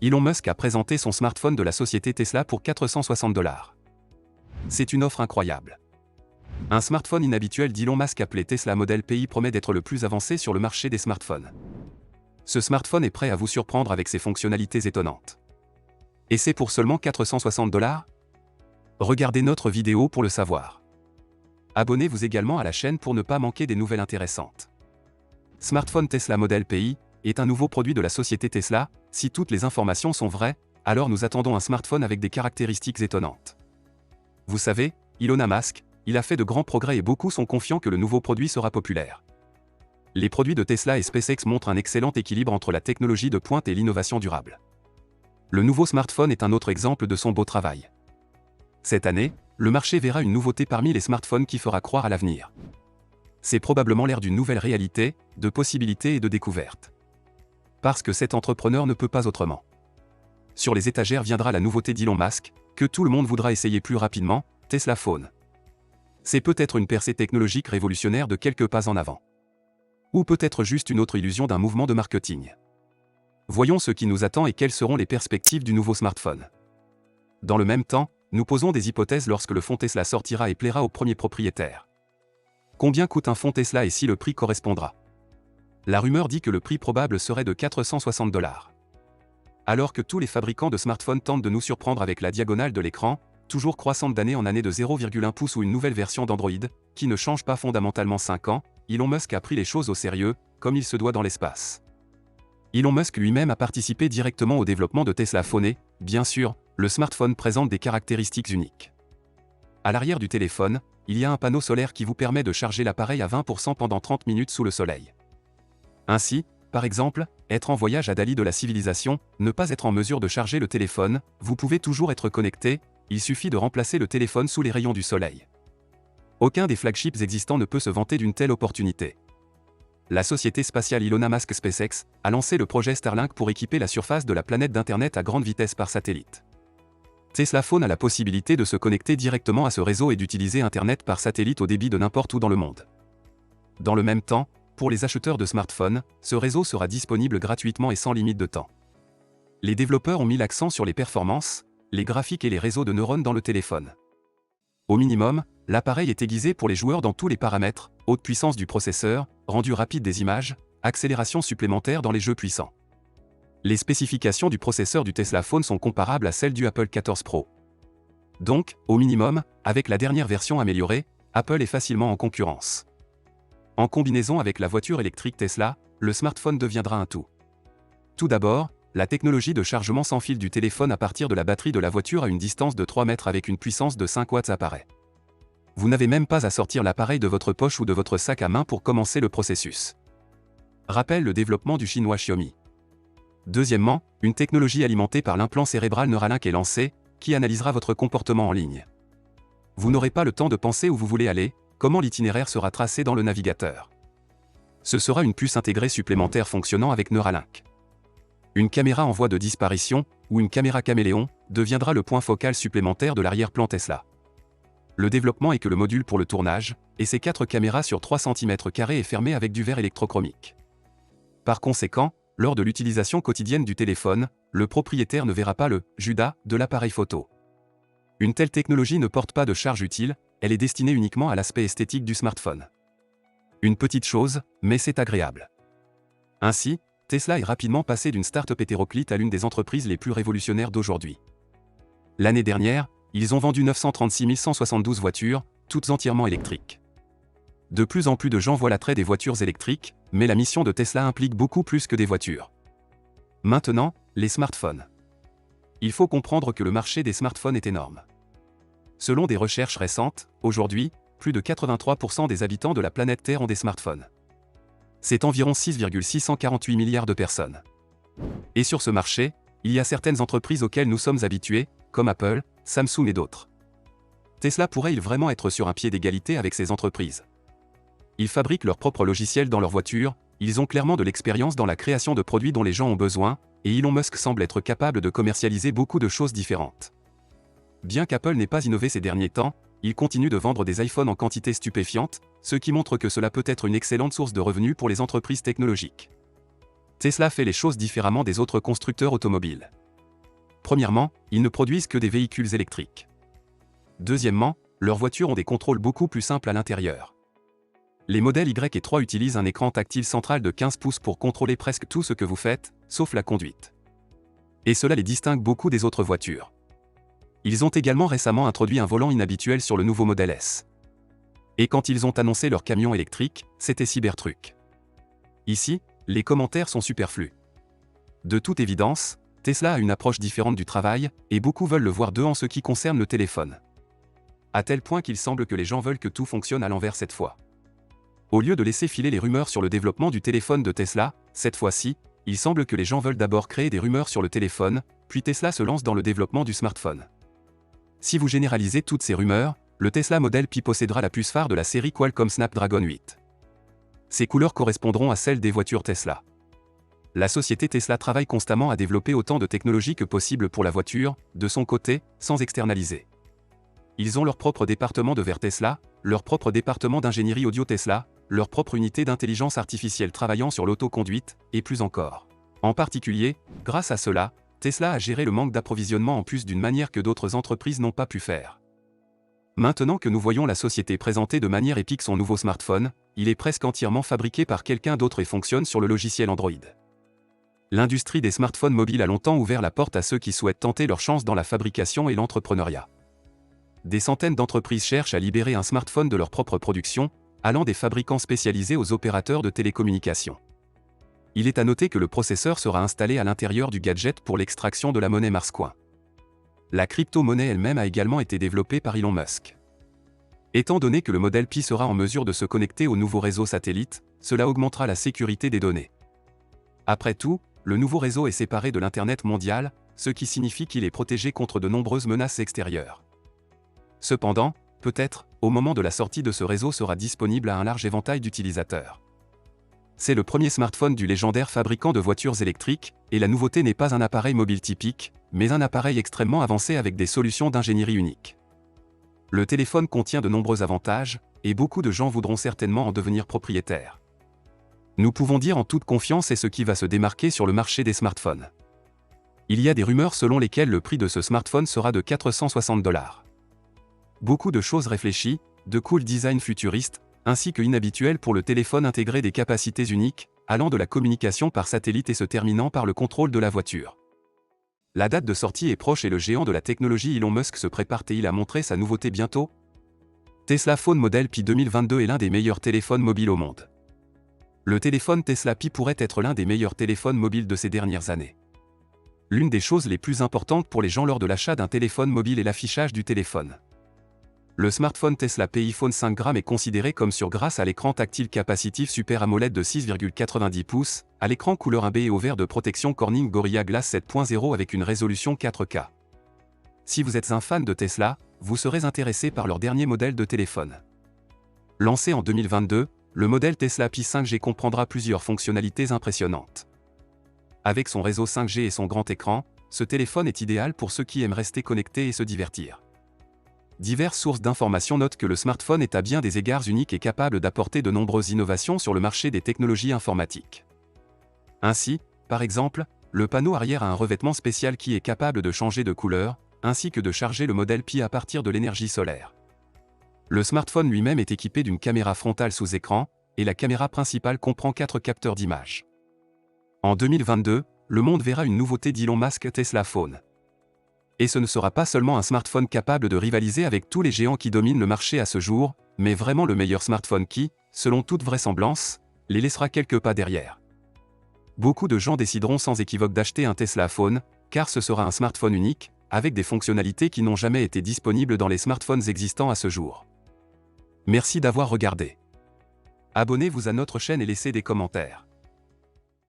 Elon Musk a présenté son smartphone de la société Tesla pour 460 $. C'est une offre incroyable. Un smartphone inhabituel d'Elon Musk appelé Tesla Model Pi promet d'être le plus avancé sur le marché des smartphones. Ce smartphone est prêt à vous surprendre avec ses fonctionnalités étonnantes. Et c'est pour seulement 460 $? Regardez notre vidéo pour le savoir. Abonnez-vous également à la chaîne pour ne pas manquer des nouvelles intéressantes. Smartphone Tesla Model Pi est un nouveau produit de la société Tesla. Si toutes les informations sont vraies, alors nous attendons un smartphone avec des caractéristiques étonnantes. Vous savez, Elon Musk, il a fait de grands progrès et beaucoup sont confiants que le nouveau produit sera populaire. Les produits de Tesla et SpaceX montrent un excellent équilibre entre la technologie de pointe et l'innovation durable. Le nouveau smartphone est un autre exemple de son beau travail. Cette année, le marché verra une nouveauté parmi les smartphones qui fera croire à l'avenir. C'est probablement l'ère d'une nouvelle réalité, de possibilités et de découvertes. Parce que cet entrepreneur ne peut pas autrement. Sur les étagères viendra la nouveauté d'Elon Musk, que tout le monde voudra essayer plus rapidement, Tesla Phone. C'est peut-être une percée technologique révolutionnaire de quelques pas en avant. Ou peut-être juste une autre illusion d'un mouvement de marketing. Voyons ce qui nous attend et quelles seront les perspectives du nouveau smartphone. Dans le même temps, nous posons des hypothèses lorsque le fond Tesla sortira et plaira aux premiers propriétaires. Combien coûte un fond Tesla et si le prix correspondra? La rumeur dit que le prix probable serait de 460 $. Alors que tous les fabricants de smartphones tentent de nous surprendre avec la diagonale de l'écran, toujours croissante d'année en année de 0,1 pouce ou une nouvelle version d'Android, qui ne change pas fondamentalement 5 ans, Elon Musk a pris les choses au sérieux, comme il se doit dans l'espace. Elon Musk lui-même a participé directement au développement de Tesla Phone et, bien sûr, le smartphone présente des caractéristiques uniques. À l'arrière du téléphone, il y a un panneau solaire qui vous permet de charger l'appareil à 20% pendant 30 minutes sous le soleil. Ainsi, par exemple, être en voyage à Dali de la civilisation, ne pas être en mesure de charger le téléphone, vous pouvez toujours être connecté, il suffit de remplacer le téléphone sous les rayons du soleil. Aucun des flagships existants ne peut se vanter d'une telle opportunité. La société spatiale Elon Musk SpaceX a lancé le projet Starlink pour équiper la surface de la planète d'Internet à grande vitesse par satellite. Tesla Phone a la possibilité de se connecter directement à ce réseau et d'utiliser Internet par satellite au débit de n'importe où dans le monde. Dans le même temps, pour les acheteurs de smartphones, ce réseau sera disponible gratuitement et sans limite de temps. Les développeurs ont mis l'accent sur les performances, les graphiques et les réseaux de neurones dans le téléphone. Au minimum, l'appareil est aiguisé pour les joueurs dans tous les paramètres, haute puissance du processeur, rendu rapide des images, accélération supplémentaire dans les jeux puissants. Les spécifications du processeur du Tesla Phone sont comparables à celles du Apple 14 Pro. Donc, au minimum, avec la dernière version améliorée, Apple est facilement en concurrence. En combinaison avec la voiture électrique Tesla, le smartphone deviendra un tout. Tout d'abord, la technologie de chargement sans fil du téléphone à partir de la batterie de la voiture à une distance de 3 mètres avec une puissance de 5 watts apparaît. Vous n'avez même pas à sortir l'appareil de votre poche ou de votre sac à main pour commencer le processus. Rappelle le développement du chinois Xiaomi. Deuxièmement, une technologie alimentée par l'implant cérébral Neuralink est lancée, qui analysera votre comportement en ligne. Vous n'aurez pas le temps de penser où vous voulez aller, comment l'itinéraire sera tracé dans le navigateur. Ce sera une puce intégrée supplémentaire fonctionnant avec Neuralink. Une caméra en voie de disparition, ou une caméra caméléon, deviendra le point focal supplémentaire de l'arrière-plan Tesla. Le développement est que le module pour le tournage, et ses 4 caméras sur 3 cm² est fermé avec du verre électrochromique. Par conséquent, lors de l'utilisation quotidienne du téléphone, le propriétaire ne verra pas le « Judas » de l'appareil photo. Une telle technologie ne porte pas de charge utile, elle est destinée uniquement à l'aspect esthétique du smartphone. Une petite chose, mais c'est agréable. Ainsi, Tesla est rapidement passé d'une start-up hétéroclite à l'une des entreprises les plus révolutionnaires d'aujourd'hui. L'année dernière, ils ont vendu 936 172 voitures, toutes entièrement électriques. De plus en plus de gens voient l'attrait des voitures électriques, mais la mission de Tesla implique beaucoup plus que des voitures. Maintenant, les smartphones. Il faut comprendre que le marché des smartphones est énorme. Selon des recherches récentes, aujourd'hui, plus de 83% des habitants de la planète Terre ont des smartphones. C'est environ 6,648 milliards de personnes. Et sur ce marché, il y a certaines entreprises auxquelles nous sommes habitués, comme Apple, Samsung et d'autres. Tesla pourrait-il vraiment être sur un pied d'égalité avec ces entreprises? Ils fabriquent leurs propres logiciels dans leurs voitures, ils ont clairement de l'expérience dans la création de produits dont les gens ont besoin, et Elon Musk semble être capable de commercialiser beaucoup de choses différentes. Bien qu'Apple n'ait pas innové ces derniers temps, il continue de vendre des iPhones en quantité stupéfiante, ce qui montre que cela peut être une excellente source de revenus pour les entreprises technologiques. Tesla fait les choses différemment des autres constructeurs automobiles. Premièrement, ils ne produisent que des véhicules électriques. Deuxièmement, leurs voitures ont des contrôles beaucoup plus simples à l'intérieur. Les modèles Y et 3 utilisent un écran tactile central de 15 pouces pour contrôler presque tout ce que vous faites, sauf la conduite. Et cela les distingue beaucoup des autres voitures. Ils ont également récemment introduit un volant inhabituel sur le nouveau modèle S. Et quand ils ont annoncé leur camion électrique, c'était Cybertruck. Ici, les commentaires sont superflus. De toute évidence, Tesla a une approche différente du travail, et beaucoup veulent le voir d'eux en ce qui concerne le téléphone. À tel point qu'il semble que les gens veulent que tout fonctionne à l'envers cette fois. Au lieu de laisser filer les rumeurs sur le développement du téléphone de Tesla, cette fois-ci, il semble que les gens veulent d'abord créer des rumeurs sur le téléphone, puis Tesla se lance dans le développement du smartphone. Si vous généralisez toutes ces rumeurs, le Tesla Model Pi possédera la puce phare de la série Qualcomm Snapdragon 8. Ces couleurs correspondront à celles des voitures Tesla. La société Tesla travaille constamment à développer autant de technologies que possible pour la voiture, de son côté, sans externaliser. Ils ont leur propre département de verre Tesla, leur propre département d'ingénierie audio Tesla, leur propre unité d'intelligence artificielle travaillant sur l'autoconduite, et plus encore. En particulier, grâce à cela, Tesla a géré le manque d'approvisionnement en puces d'une manière que d'autres entreprises n'ont pas pu faire. Maintenant que nous voyons la société présenter de manière épique son nouveau smartphone, il est presque entièrement fabriqué par quelqu'un d'autre et fonctionne sur le logiciel Android. L'industrie des smartphones mobiles a longtemps ouvert la porte à ceux qui souhaitent tenter leur chance dans la fabrication et l'entrepreneuriat. Des centaines d'entreprises cherchent à libérer un smartphone de leur propre production, allant des fabricants spécialisés aux opérateurs de télécommunications. Il est à noter que le processeur sera installé à l'intérieur du gadget pour l'extraction de la monnaie Marscoin. La crypto-monnaie elle-même a également été développée par Elon Musk. Étant donné que le modèle Pi sera en mesure de se connecter au nouveau réseau satellite, cela augmentera la sécurité des données. Après tout, le nouveau réseau est séparé de l'Internet mondial, ce qui signifie qu'il est protégé contre de nombreuses menaces extérieures. Cependant, peut-être, au moment de la sortie de ce réseau sera disponible à un large éventail d'utilisateurs. C'est le premier smartphone du légendaire fabricant de voitures électriques, et la nouveauté n'est pas un appareil mobile typique, mais un appareil extrêmement avancé avec des solutions d'ingénierie uniques. Le téléphone contient de nombreux avantages, et beaucoup de gens voudront certainement en devenir propriétaires. Nous pouvons dire en toute confiance c'est ce qui va se démarquer sur le marché des smartphones. Il y a des rumeurs selon lesquelles le prix de ce smartphone sera de 460 $. Beaucoup de choses réfléchies, de cool design futuriste, ainsi que inhabituel pour le téléphone intégré des capacités uniques, allant de la communication par satellite et se terminant par le contrôle de la voiture. La date de sortie est proche et le géant de la technologie Elon Musk se prépare-t-il à montrer sa nouveauté bientôt? Tesla Phone Model Pi 2022 est l'un des meilleurs téléphones mobiles au monde. Le téléphone Tesla Pi pourrait être l'un des meilleurs téléphones mobiles de ces dernières années. L'une des choses les plus importantes pour les gens lors de l'achat d'un téléphone mobile est l'affichage du téléphone. Le smartphone Tesla Pi Phone 5 g est considéré comme sûr grâce à l'écran tactile capacitif Super AMOLED de 6,90 pouces, à l'écran couleur 1B et au verre de protection Corning Gorilla Glass 7.0 avec une résolution 4K. Si vous êtes un fan de Tesla, vous serez intéressé par leur dernier modèle de téléphone. Lancé en 2022, le modèle Tesla Pi 5G comprendra plusieurs fonctionnalités impressionnantes. Avec son réseau 5G et son grand écran, ce téléphone est idéal pour ceux qui aiment rester connectés et se divertir. Diverses sources d'informations notent que le smartphone est à bien des égards unique et capable d'apporter de nombreuses innovations sur le marché des technologies informatiques. Ainsi, par exemple, le panneau arrière a un revêtement spécial qui est capable de changer de couleur, ainsi que de charger le modèle Pi à partir de l'énergie solaire. Le smartphone lui-même est équipé d'une caméra frontale sous écran, et la caméra principale comprend 4 capteurs d'image. En 2022, le monde verra une nouveauté d'Elon Musk Tesla Phone. Et ce ne sera pas seulement un smartphone capable de rivaliser avec tous les géants qui dominent le marché à ce jour, mais vraiment le meilleur smartphone qui, selon toute vraisemblance, les laissera quelques pas derrière. Beaucoup de gens décideront sans équivoque d'acheter un Tesla Phone, car ce sera un smartphone unique, avec des fonctionnalités qui n'ont jamais été disponibles dans les smartphones existants à ce jour. Merci d'avoir regardé. Abonnez-vous à notre chaîne et laissez des commentaires.